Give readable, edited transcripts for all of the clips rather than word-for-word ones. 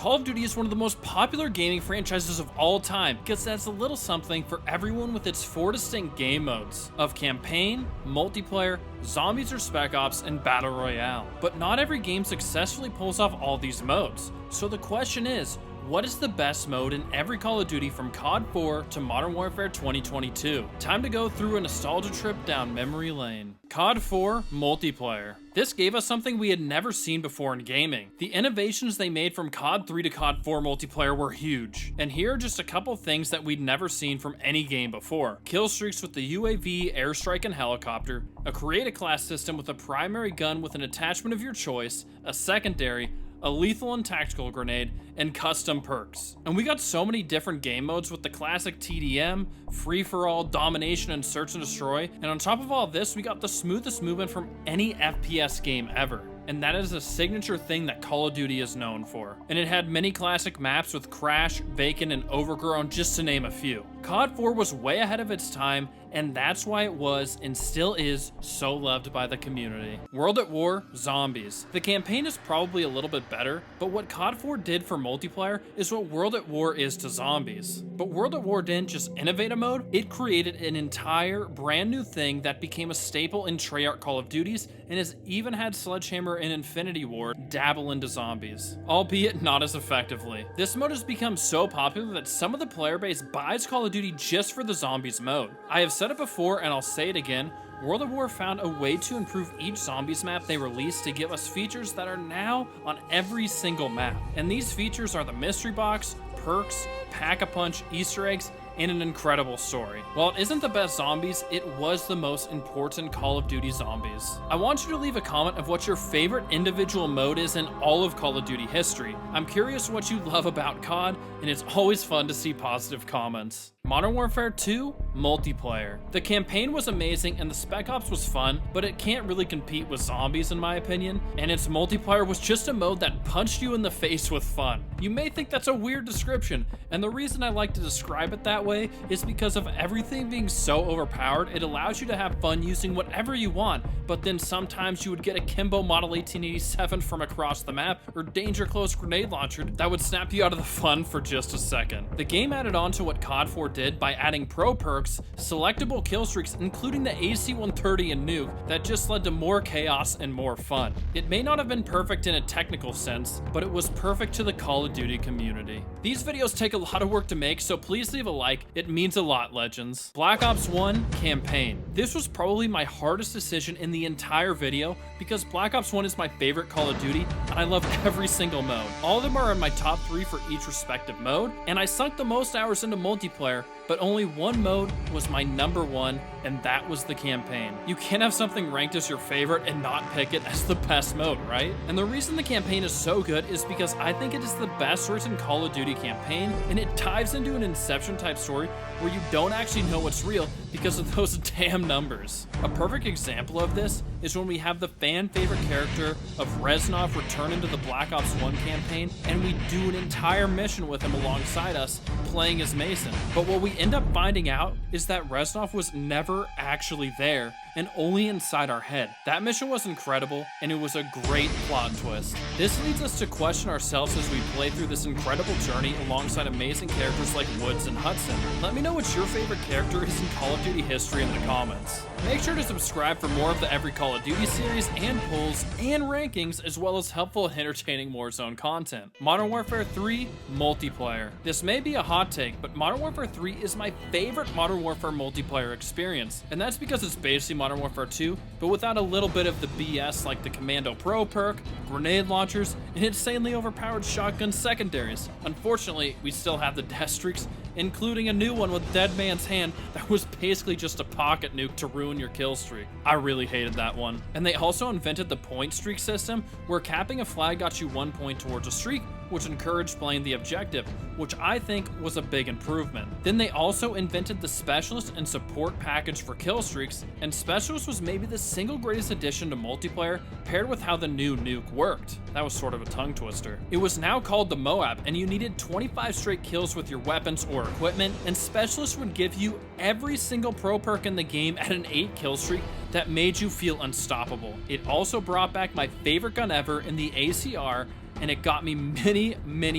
Call of Duty is one of the most popular gaming franchises of all time because it has a little something for everyone with its 4 distinct game modes of campaign, multiplayer, zombies or spec ops, and battle royale. But not every game successfully pulls off all these modes. So the question is, what is the best mode in every Call of Duty from COD 4 to Modern Warfare 2022? Time to go through a nostalgia trip down memory lane. COD 4 Multiplayer. This gave us something we had never seen before in gaming. The innovations they made from COD 3 to COD 4 multiplayer were huge. And here are just a couple things that we'd never seen from any game before. Kill streaks with the UAV, airstrike, and helicopter, a create a class system with a primary gun with an attachment of your choice, a secondary, a lethal and tactical grenade, and custom perks. And we got so many different game modes with the classic TDM, free-for-all, domination, and search and destroy. And on top of all this, we got the smoothest movement from any FPS game ever. And that is a signature thing that Call of Duty is known for. And it had many classic maps with Crash, Vacant, and Overgrown, just to name a few. COD 4 was way ahead of its time, and that's why it was, and still is, so loved by the community. World at War, Zombies. The campaign is probably a little bit better, but what COD 4 did for multiplayer is what World at War is to zombies. But World at War didn't just innovate a mode, it created an entire brand new thing that became a staple in Treyarch Call of Duties, and has even had Sledgehammer and Infinity Ward dabble into zombies, albeit not as effectively. This mode has become so popular that some of the player base buys Call of Duty just for the zombies mode. I have said it before and I'll say it again, World at War found a way to improve each zombies map they released to give us features that are now on every single map. And these features are the mystery box, perks, pack-a-punch, Easter eggs, and an incredible story. While it isn't the best zombies, it was the most important Call of Duty zombies. I want you to leave a comment of what your favorite individual mode is in all of Call of Duty history. I'm curious what you love about COD, and it's always fun to see positive comments. Modern Warfare 2 Multiplayer. The campaign was amazing and the spec ops was fun, but it can't really compete with zombies in my opinion, and its multiplayer was just a mode that punched you in the face with fun. You may think that's a weird description, and the reason I like to describe it that way is because of everything being so overpowered, it allows you to have fun using whatever you want, but then sometimes you would get a Kimbo Model 1887 from across the map, or Danger Close grenade launcher that would snap you out of the fun for just a second. The game added on to what COD 4 did by adding pro perks, selectable kill streaks, including the AC-130 and nuke, that just led to more chaos and more fun. It may not have been perfect in a technical sense, but it was perfect to the Call of Duty community. These videos take a lot of work to make, so please leave a like, it means a lot, legends. Black Ops 1 Campaign. This was probably my hardest decision in the entire video because Black Ops 1 is my favorite Call of Duty and I love every single mode. All of them are in my top 3 for each respective mode, and I sunk the most hours into multiplayer, but only one mode was my number one, and that was the campaign. You can't have something ranked as your favorite and not pick it as the best mode, right? And the reason the campaign is so good is because I think it is the best written Call of Duty campaign, and it dives into an Inception type story where you don't actually know what's real because of those damn numbers. A perfect example of this is when we have the fan favorite character of Reznov return into the Black Ops 1 campaign, and we do an entire mission with him alongside us playing as Mason. But what we end up finding out is that Reznov was never actually there and only inside our head. That mission was incredible, and it was a great plot twist. This leads us to question ourselves as we play through this incredible journey alongside amazing characters like Woods and Hudson. Let me know what your favorite character is in Call of Duty history in the comments. Make sure to subscribe for more of the Every Call of Duty series and polls and rankings, as well as helpful and entertaining Warzone content. Modern Warfare 3 Multiplayer. This may be a hot take, but Modern Warfare 3 is my favorite Modern Warfare multiplayer experience, and that's because it's basically Modern Warfare 2, but without a little bit of the BS like the Commando Pro perk, grenade launchers, and insanely overpowered shotgun secondaries. Unfortunately, we still have the death streaks, including a new one with Dead Man's Hand that was basically just a pocket nuke to ruin your kill streak. I really hated that one. And they also invented the point streak system, where capping a flag got you 1 point towards a streak, which encouraged playing the objective, which I think was a big improvement. Then they also invented the Specialist and Support package for kill streaks, and Specialist was maybe the single greatest addition to multiplayer, paired with how the new nuke worked. That was sort of a tongue twister. It was now called the Moab, and you needed 25 straight kills with your weapons or equipment, and Specialist would give you every single pro perk in the game at an 8 kill streak that made you feel unstoppable. It also brought back my favorite gun ever in the ACR, and it got me many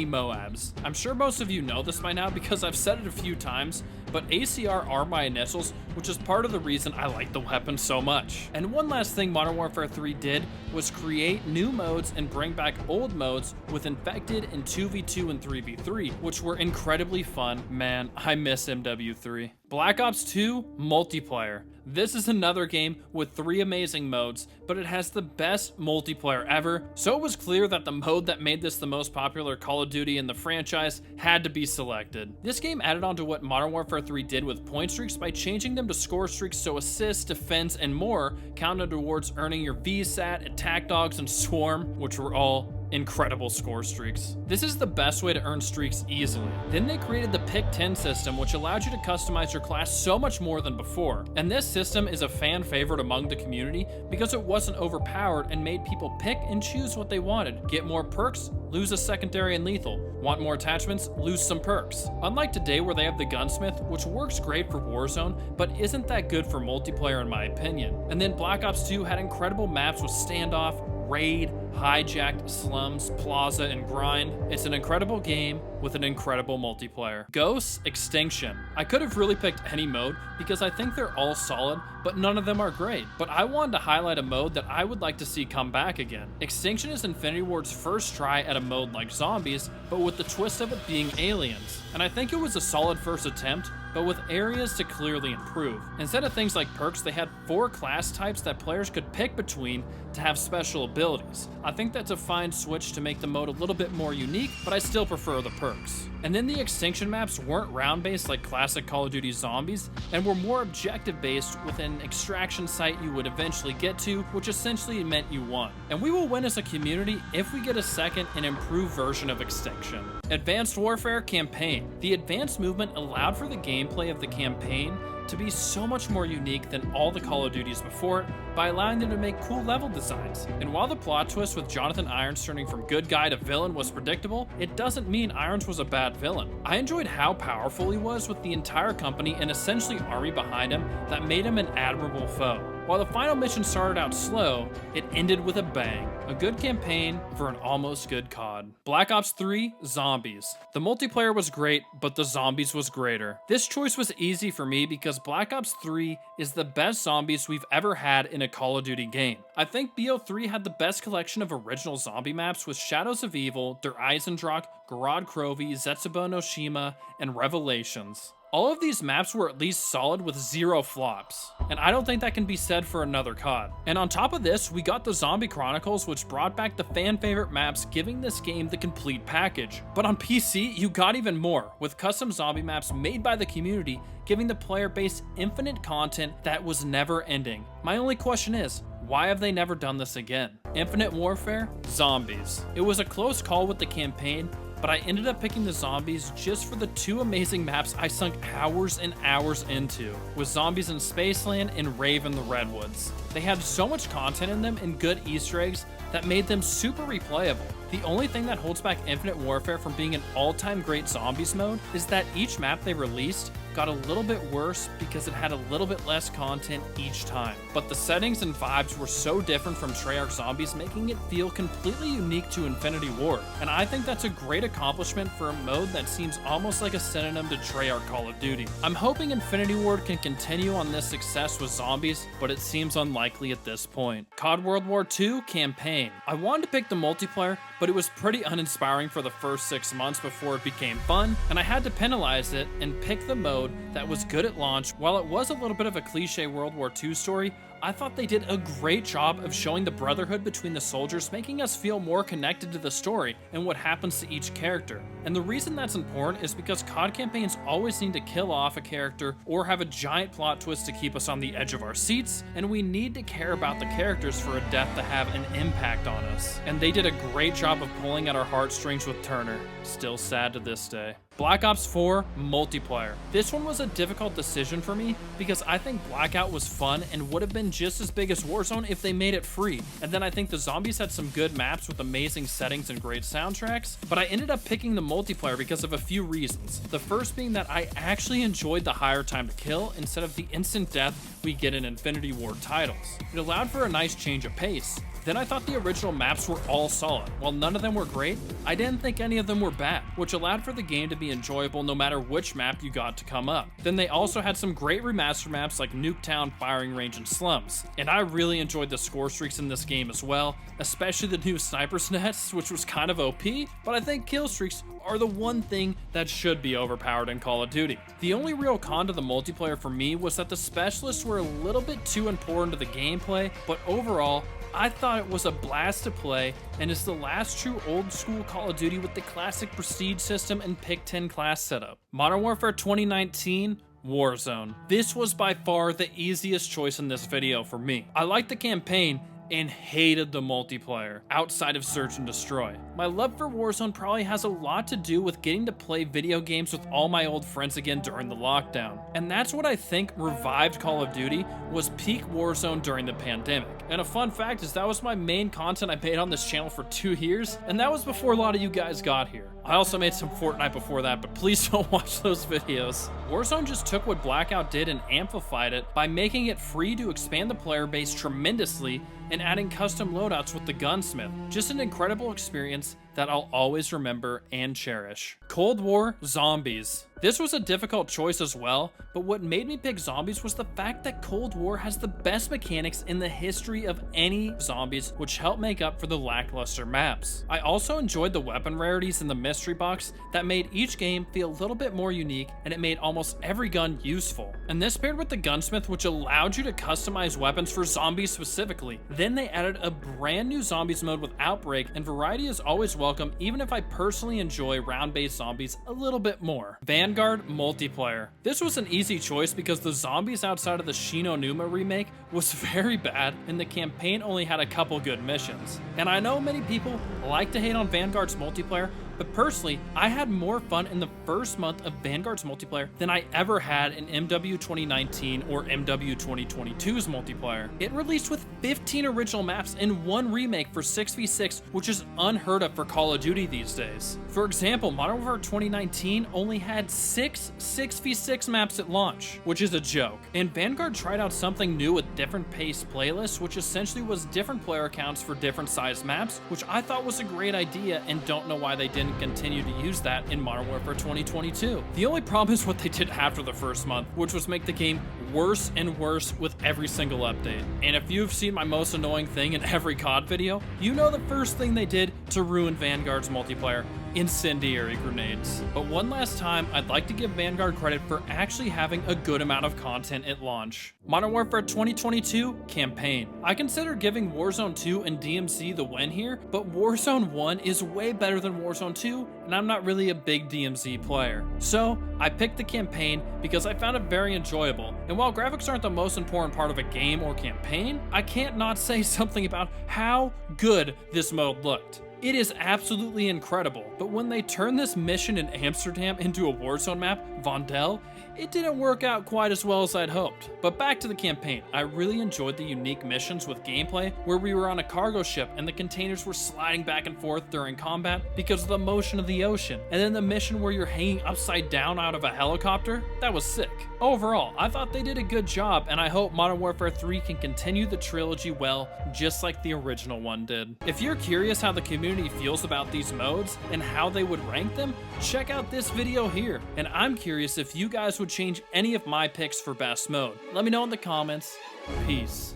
Moabs. I'm sure most of you know this by now because I've said it a few times, but ACR are my initials, which is part of the reason I like the weapon so much. And one last thing Modern Warfare 3 did was create new modes and bring back old modes with Infected in 2v2 and 3v3, which were incredibly fun. Man, I miss MW3. Black Ops 2 Multiplayer. This is another game with 3 amazing modes, but it has the best multiplayer ever, so it was clear that the mode that made this the most popular Call of Duty in the franchise had to be selected. This game added on to what Modern Warfare 3 did with point streaks by changing them to score streaks so assists, defense, and more counted towards earning your VSAT, attack dogs, and swarm, which were all incredible score streaks. This is the best way to earn streaks easily. Then they created the Pick 10 system, which allowed you to customize your class so much more than before. And this system is a fan favorite among the community because it wasn't overpowered and made people pick and choose what they wanted. Get more perks? Lose a secondary and lethal. Want more attachments? Lose some perks. Unlike today where they have the gunsmith, which works great for Warzone, but isn't that good for multiplayer in my opinion. And then Black Ops 2 had incredible maps with Standoff, Raid, Hijacked, Slums, Plaza, and Grind. It's an incredible game with an incredible multiplayer. Ghosts, Extinction. I could have really picked any mode because I think they're all solid, but none of them are great. But I wanted to highlight a mode that I would like to see come back again. Extinction is Infinity Ward's first try at a mode like zombies, but with the twist of it being aliens. And I think it was a solid first attempt, but with areas to clearly improve. Instead of things like perks, they had 4 class types that players could pick between to have special abilities. I think that's a fine switch to make the mode a little bit more unique, but I still prefer the perks. And then the Extinction maps weren't round-based like classic Call of Duty Zombies, and were more objective-based with an extraction site you would eventually get to, which essentially meant you won. And we will win as a community if we get a second and improved version of Extinction. Advanced Warfare Campaign. The advanced movement allowed for the gameplay of the campaign to be so much more unique than all the Call of Duties before it by allowing them to make cool level designs. And while the plot twist with Jonathan Irons turning from good guy to villain was predictable, it doesn't mean Irons was a bad villain. I enjoyed how powerful he was with the entire company and essentially army behind him that made him an admirable foe. While the final mission started out slow, it ended with a bang. A good campaign for an almost good COD. Black Ops 3 Zombies. The multiplayer was great, but the zombies was greater. This choice was easy for me because Black Ops 3 is the best zombies we've ever had in a Call of Duty game. I think BO3 had the best collection of original zombie maps with Shadows of Evil, Der Eisendrock, Gorod Krovi, Zetsubo no Shima, and Revelations. All of these maps were at least solid with 0 flops, and I don't think that can be said for another COD. And on top of this, we got the Zombie Chronicles, which brought back the fan favorite maps, giving this game the complete package. But on PC, you got even more, with custom zombie maps made by the community, giving the player base infinite content that was never ending. My only question is, why have they never done this again? Infinite Warfare Zombies. It was a close call with the campaign, but I ended up picking the zombies just for the 2 amazing maps I sunk hours and hours into, with Zombies in Spaceland and Rave in the Redwoods. They had so much content in them and good Easter eggs that made them super replayable. The only thing that holds back Infinite Warfare from being an all-time great zombies mode is that each map they released got a little bit worse because it had a little bit less content each time. But the settings and vibes were so different from Treyarch Zombies, making it feel completely unique to Infinity Ward. And I think that's a great accomplishment for a mode that seems almost like a synonym to Treyarch Call of Duty. I'm hoping Infinity Ward can continue on this success with zombies, but it seems unlikely at this point. COD World War II Campaign. I wanted to pick the multiplayer, but it was pretty uninspiring for the first 6 months before it became fun, and I had to penalize it and pick the mode that was good at launch. While it was a little bit of a cliche World War II story, I thought they did a great job of showing the brotherhood between the soldiers, making us feel more connected to the story and what happens to each character. And the reason that's important is because COD campaigns always need to kill off a character or have a giant plot twist to keep us on the edge of our seats, and we need to care about the characters for a death to have an impact on us. And they did a great job of pulling at our heartstrings with Turner. Still sad to this day. Black Ops 4 Multiplayer. This one was a difficult decision for me because I think Blackout was fun and would have been just as big as Warzone if they made it free. And then I think the zombies had some good maps with amazing settings and great soundtracks, but I ended up picking the multiplayer because of a few reasons. The first being that I actually enjoyed the higher time to kill instead of the instant death we get in Infinity Ward titles. It allowed for a nice change of pace. Then I thought the original maps were all solid. While none of them were great, I didn't think any of them were bad, which allowed for the game to be enjoyable no matter which map you got to come up. Then they also had some great remaster maps like Nuketown, Firing Range, and Slums. And I really enjoyed the score streaks in this game as well, especially the new Sniper's Nest, which was kind of OP, but I think kill streaks are the one thing that should be overpowered in Call of Duty. The only real con to the multiplayer for me was that the specialists were a little bit too important to the gameplay, but overall, I thought it was a blast to play and is the last true old school Call of Duty with the classic prestige system and pick 10 class setup. Modern Warfare 2019, Warzone. This was by far the easiest choice in this video for me. I liked the campaign and hated the multiplayer outside of Search and Destroy. My love for Warzone probably has a lot to do with getting to play video games with all my old friends again during the lockdown. And that's what I think revived Call of Duty, was peak Warzone during the pandemic. And a fun fact is that was my main content I made on this channel for 2 years, and that was before a lot of you guys got here. I also made some Fortnite before that, but please don't watch those videos. Warzone just took what Blackout did and amplified it by making it free to expand the player base tremendously and adding custom loadouts with the gunsmith. Just an incredible experience that I'll always remember and cherish. Cold War Zombies. This was a difficult choice as well, but what made me pick zombies was the fact that Cold War has the best mechanics in the history of any zombies, which helped make up for the lackluster maps. I also enjoyed the weapon rarities in the mystery box that made each game feel a little bit more unique, and it made almost every gun useful. And this paired with the gunsmith, which allowed you to customize weapons for zombies specifically. Then they added a brand new zombies mode with Outbreak, and variety is always welcome, even if I personally enjoy round-based zombies a little bit more. Vanguard Multiplayer. This was an easy choice because the zombies outside of the Shino Numa remake was very bad, and the campaign only had a couple good missions. And I know many people like to hate on Vanguard's multiplayer, but personally, I had more fun in the first month of Vanguard's multiplayer than I ever had in MW 2019 or MW 2022's multiplayer. It released with 15 original maps and 1 remake for 6v6, which is unheard of for Call of Duty these days. For example, Modern Warfare 2019 only had 6 6v6 maps at launch, which is a joke. And Vanguard tried out something new with different paced playlists, which essentially was different player accounts for different sized maps, which I thought was a great idea and don't know why they didn't continue to use that in Modern Warfare 2022. The only problem is what they did after the first month, which was make the game worse and worse with every single update. And if you've seen my most annoying thing in every COD video, you know the first thing they did to ruin Vanguard's multiplayer: incendiary grenades. But one last time, I'd like to give Vanguard credit for actually having a good amount of content at launch. Modern Warfare 2022 Campaign. I consider giving Warzone 2 and DMZ the win here, but Warzone 1 is way better than Warzone 2, and I'm not really a big DMZ player. So I picked the campaign because I found it very enjoyable, and while graphics aren't the most important part of a game or campaign, I can't not say something about how good this mode looked. It is absolutely incredible, but when they turned this mission in Amsterdam into a Warzone map, Vondel, it didn't work out quite as well as I'd hoped. But back to the campaign, I really enjoyed the unique missions with gameplay where we were on a cargo ship and the containers were sliding back and forth during combat because of the motion of the ocean. And then the mission where you're hanging upside down out of a helicopter, that was sick. Overall, I thought they did a good job, and I hope Modern Warfare 3 can continue the trilogy well, just like the original one did. If you're curious how the community feels about these modes and how they would rank them, check out this video here. And I'm curious if you guys would change any of my picks for best mode. Let me know in the comments. Peace.